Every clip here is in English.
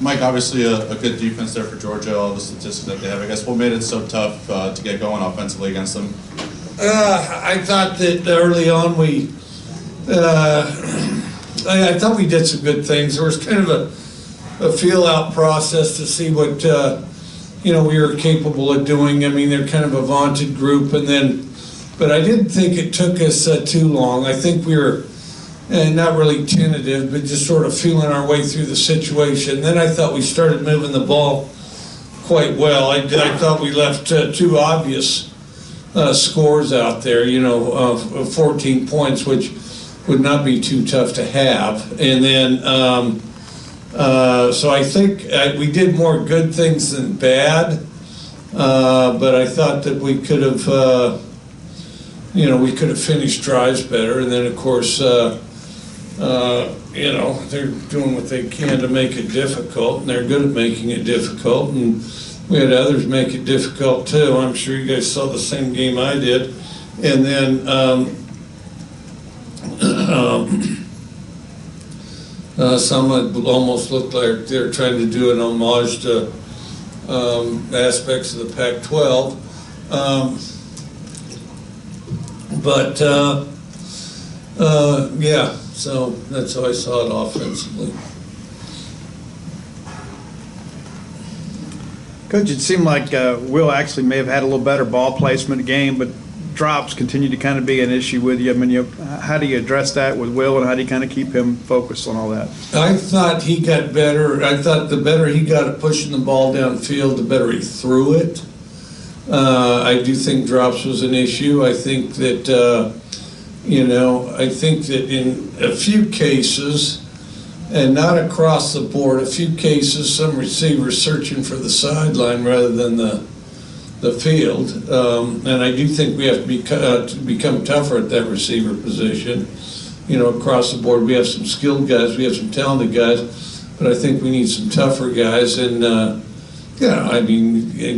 Mike, obviously a good defense there for Georgia, all the statistics that they have. I guess what made it so tough to get going offensively against them? I thought that early on I thought we did some good things. There was kind of a feel-out process to see what we were capable of doing. I mean, they're kind of a vaunted group, but I didn't think it took us too long. I think we were not really tentative, but just sort of feeling our way through the situation. Then I thought we started moving the ball quite well. I thought we left two obvious scores out there, 14 points, which would not be too tough to have. And then, so I think we did more good things than bad, but I thought that we could have, we could have finished drives better. And then, of course, they're doing what they can to make it difficult, and they're good at making it difficult. And we had others make it difficult too. I'm sure you guys saw the same game I did. And then some almost looked like they're trying to do an homage to aspects of the Pac-12. Yeah, so that's how I saw it offensively. Coach, it seemed like Will actually may have had a little better ball placement game, but drops continue to kind of be an issue with you. I mean, how do you address that with Will, and how do you kind of keep him focused on all that? I thought he got better. I thought the better he got at pushing the ball downfield, the better he threw it. I do think drops was an issue. I think that, I think that in a few cases, and not across the board, a few cases, some receivers searching for the sideline rather than the field. And I do think we have to become tougher at that receiver position. Across the board, we have some skilled guys, we have some talented guys, but I think we need some tougher guys. And,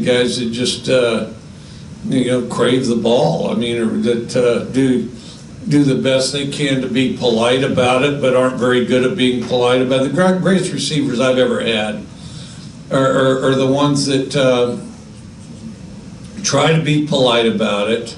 guys that just, crave the ball. I mean, or that do the best they can to be polite about it, but aren't very good at being polite about it. The greatest receivers I've ever had are the ones that try to be polite about it,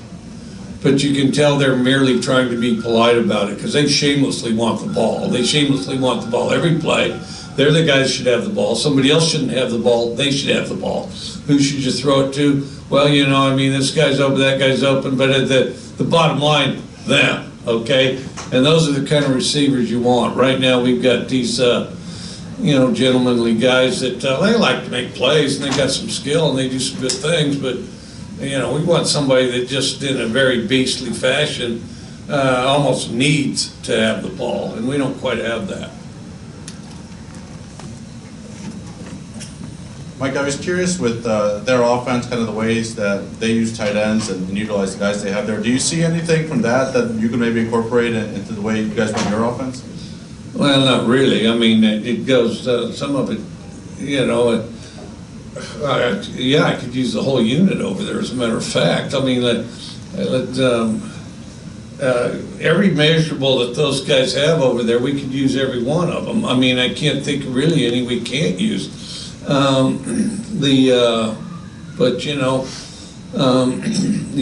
but you can tell they're merely trying to be polite about it because they shamelessly want the ball. They shamelessly want the ball every play. They're the guys who should have the ball. Somebody else shouldn't have the ball. They should have the ball. Who should you throw it to? Well, this guy's open, that guy's open, but at the bottom line, them, okay? And those are the kind of receivers you want. Right now we've got these, gentlemanly guys that they like to make plays, and they got some skill, and they do some good things, but, we want somebody that just in a very beastly fashion almost needs to have the ball, and we don't quite have that. Mike, I was curious with their offense, kind of the ways that they use tight ends and utilize the guys they have there. Do you see anything from that you can maybe incorporate into the way you guys run your offense? Well, not really. I mean, it goes, some of it, I could use the whole unit over there, as a matter of fact. I mean, every measurable that those guys have over there, we could use every one of them. I mean, I can't think of really any we can't use. The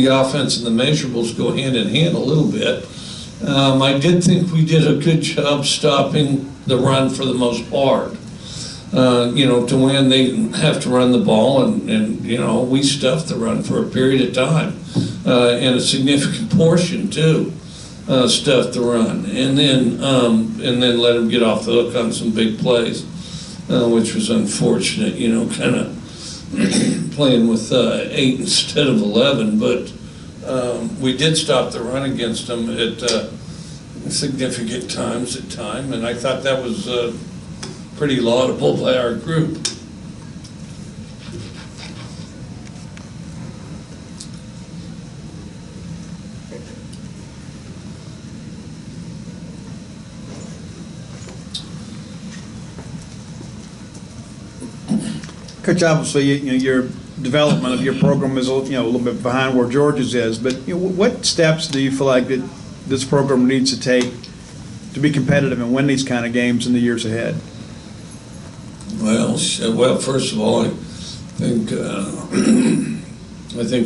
offense and the measurables go hand in hand a little bit. I did think we did a good job stopping the run for the most part. To win, they have to run the ball, and we stuffed the run for a period of time, and a significant portion too, stuffed the run, and then let them get off the hook on some big plays. Which was unfortunate, kind of playing with 8 instead of 11. But we did stop the run against them at significant times at time, and I thought that was pretty laudable by our group. Coach, obviously, your development of your program is a little bit behind where Georgia's is, but what steps do you feel like that this program needs to take to be competitive and win these kind of games in the years ahead? Well, first of all, I think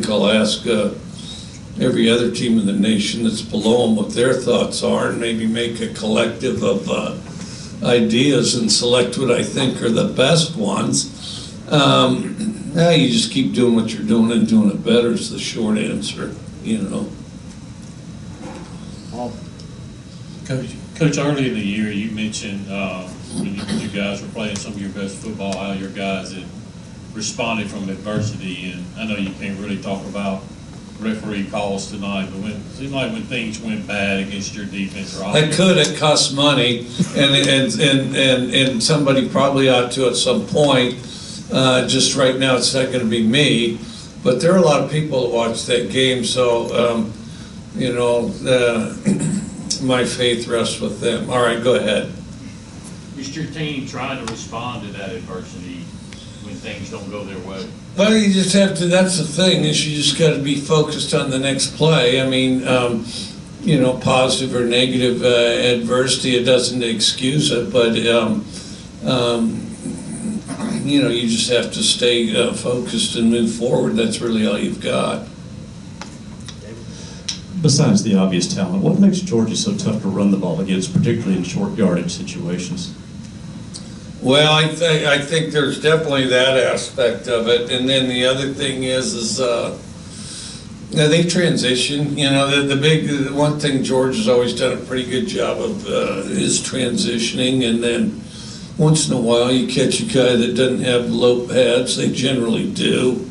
I'll ask every other team in the nation that's below them what their thoughts are, and maybe make a collective of ideas and select what I think are the best ones. You just keep doing what you're doing and doing it better is the short answer, Coach, early in the year, you mentioned when you guys were playing some of your best football, how your guys had responded from adversity. And I know you can't really talk about referee calls tonight, but it seemed like when things went bad against your defense or offense. It cost money, and somebody probably ought to at some point. Just right now, it's not going to be me, but there are a lot of people that watch that game, so my faith rests with them. All right, go ahead. Is your team trying to respond to that adversity when things don't go their way? Well, you just have to, that's the thing, is you just got to be focused on the next play. I mean, positive or negative adversity, it doesn't excuse it, but, you just have to stay focused and move forward. That's really all you've got. Besides the obvious talent, what makes Georgia so tough to run the ball against, particularly in short yardage situations? Well, I think there's definitely that aspect of it, and then the other thing is they transition. The one thing Georgia's always done a pretty good job of is transitioning, and then once in a while you catch a guy that doesn't have low pads. They generally do.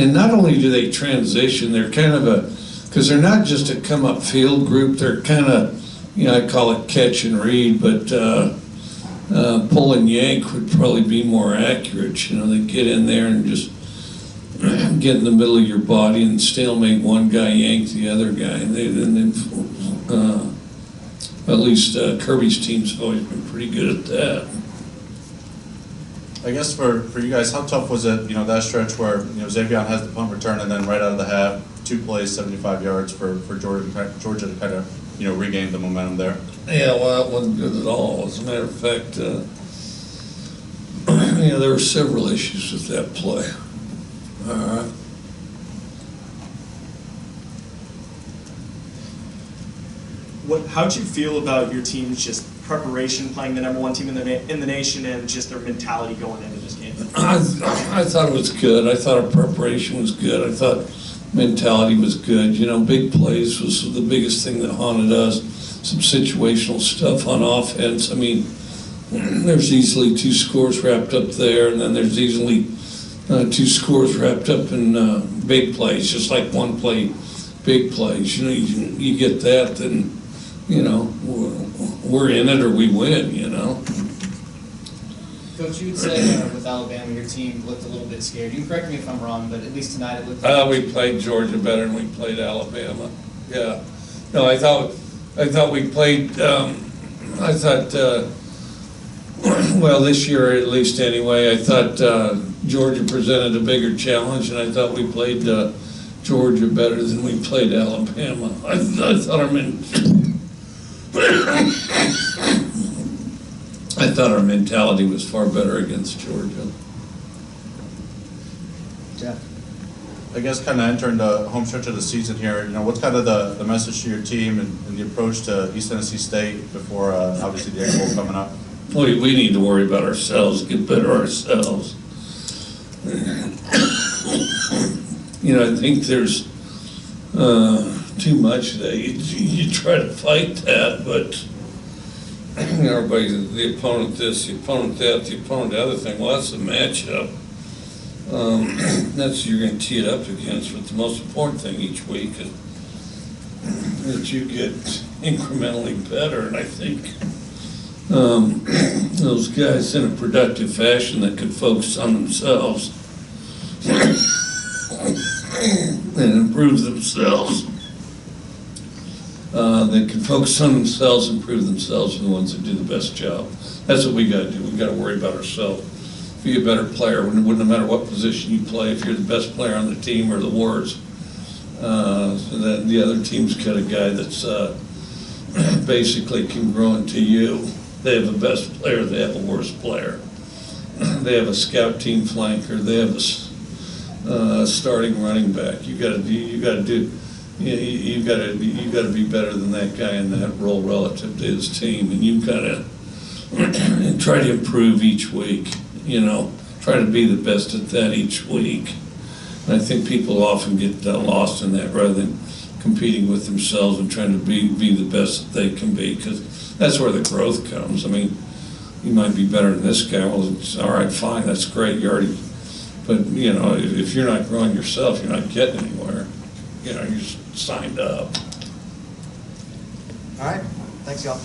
And not only do they transition, they're kind of because they're not just a come-up field group, they're kind of, I call it catch and read, but pull and yank would probably be more accurate. They get in there and just get in the middle of your body and stalemate one guy, yank the other guy. And at least Kirby's teams have always been pretty good at that. I guess for you guys, how tough was it, that stretch where, Xavier has the punt return and then right out of the half, 2 plays, 75 yards for Georgia to kind of, regain the momentum there? Yeah, well, that wasn't good at all. As a matter of fact, there were several issues with that play. All right. How'd you feel about your team's just preparation, playing the #1 team in the nation, and just their mentality going into this game? I thought it was good. I thought our preparation was good. I thought mentality was good. Big plays was the biggest thing that haunted us. Some situational stuff on offense. I mean, there's easily 2 scores wrapped up there, and then there's easily 2 scores wrapped up in big plays, just like one play, big plays. You get that, then we're in it or we win. Coach, you would say with Alabama, your team looked a little bit scared. You can correct me if I'm wrong, but at least tonight it looked. We played Georgia better than we played Alabama. Yeah. No, I thought we played. Well, this year at least anyway, I thought Georgia presented a bigger challenge, and I thought we played Georgia better than we played Alabama. I thought our mentality was far better against Georgia. Yeah. I guess kind of entering the home stretch of the season here, what's kind of the message to your team and the approach to East Tennessee State before obviously the Egg Bowl coming up? We need to worry about ourselves, get better ourselves. I think there's too much that you try to fight that, but everybody, the opponent this, the opponent that, the opponent the other thing. Well, that's a matchup. That's who you're going to tee it up against. But the most important thing each week is that you get incrementally better. And I think those guys in a productive fashion that could focus on themselves and improve themselves. They can focus on themselves, improve themselves, are the ones that do the best job. That's what we got to do. We got to worry about ourselves. Be a better player. No matter what position you play, if you're the best player on the team or the worst, so that the other team's got a guy that's basically can grow into you. They have a best player, they have a worst player. They have a scout team flanker, they have a starting running back. You gotta be better than that guy in that role relative to his team, and you gotta try to improve each week, try to be the best at that each week. And I think people often get lost in that rather than competing with themselves and trying to be the best that they can be, because that's where the growth comes. I mean, you might be better than this guy. Well, it's all right, fine, that's great. You already, but if you're not growing yourself, you're not getting anywhere. You're just signed up. All right, thanks y'all.